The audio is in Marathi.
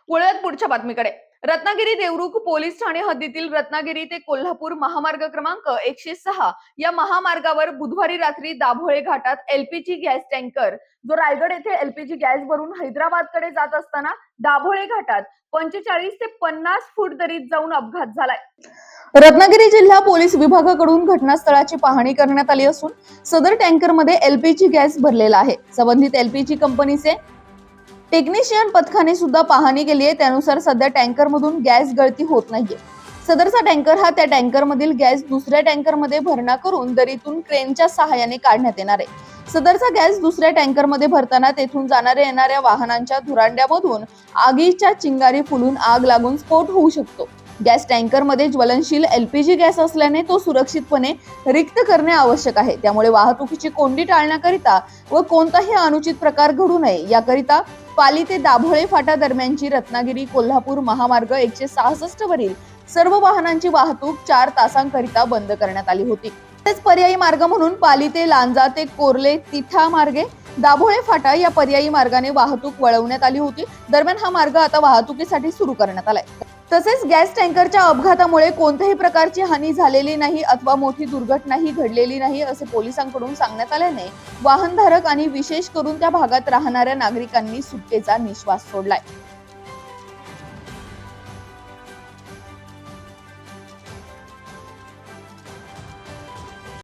वळूयात पुढच्या बातमीकडे. रत्नागिरी देवरुख पोलीस ठाणे हद्दीतील रत्नागिरी ते कोल्हापूर महामार्ग क्रमांक 106 या महामार्गावर बुधवारी रात्री दाभोळे घाटात एलपीजी गॅस टँकर जो रायगड येथे एलपीजी गॅस भरून हैदराबादकडे जात असताना दाभोळे घाटात 45 ते 50 फूट दरीत जाऊन अपघात झालाय. रत्नागिरी जिल्हा पोलीस विभागाकडून घटनास्थळाची पाहणी करण्यात आली असून सदर टँकरमध्ये एलपीजी गॅस भरलेला आहे. संबंधित एलपीजी कंपनीचे टेक्निशियन पथकाने सुद्धा पाहणी केली आहे. त्यानुसार सध्या टँकर मधून गॅस गळती होत नाहीये. सदरचा टँकर हा त्या टँकर मधील गॅस दुसऱ्या टँकर मध्ये भरणा करून दरीतून क्रेनच्या सहाय्याने काढण्यात येणार आहे. सदरचा गॅस दुसऱ्या टँकर मध्ये भरताना तेथून जाणाऱ्या येणाऱ्या वाहनांच्या धुरांड्यामधून आगीच्या चिंगारी फुलून आग लागून स्फोट होऊ शकतो. गॅस टँकर मध्ये ज्वलनशील एलपीजी गॅस असल्याने तो सुरक्षितपणे रिक्त करणे आवश्यक आहे. त्यामुळे वाहतुकीची कोंडी टाळण्याकरिता व कोणताही अनुचित प्रकार घडू नये याकरिता पाली ते दाभोळे फाटा दरम्यानची रत्नागिरी कोल्हापूर महामार्ग 166 वरील सर्व वाहनांची वाहतूक 4 तासांकरिता बंद करण्यात आली होती. तसेच पर्यायी मार्ग म्हणून पाली ते लांजा ते कोर्ले तिठा मार्गे दाभोळे फाटा या पर्यायी मार्गाने वाहतूक वळवण्यात आली होती. दरम्यान हा मार्ग आता वाहतुकीसाठी सुरू करण्यात आलाय. तसेच गॅस टँकरच्या अपघातामुळे कोणत्याही प्रकारची हानी झालेली नाही अथवा मोठी दुर्घटनाही घडलेली नाही असे पोलिसांकडून सांगण्यात आल्याने वाहनधारक आणि विशेष करून त्या भागात राहणाऱ्या नागरिकांनी सुटकेचा निश्वास सोडलाय.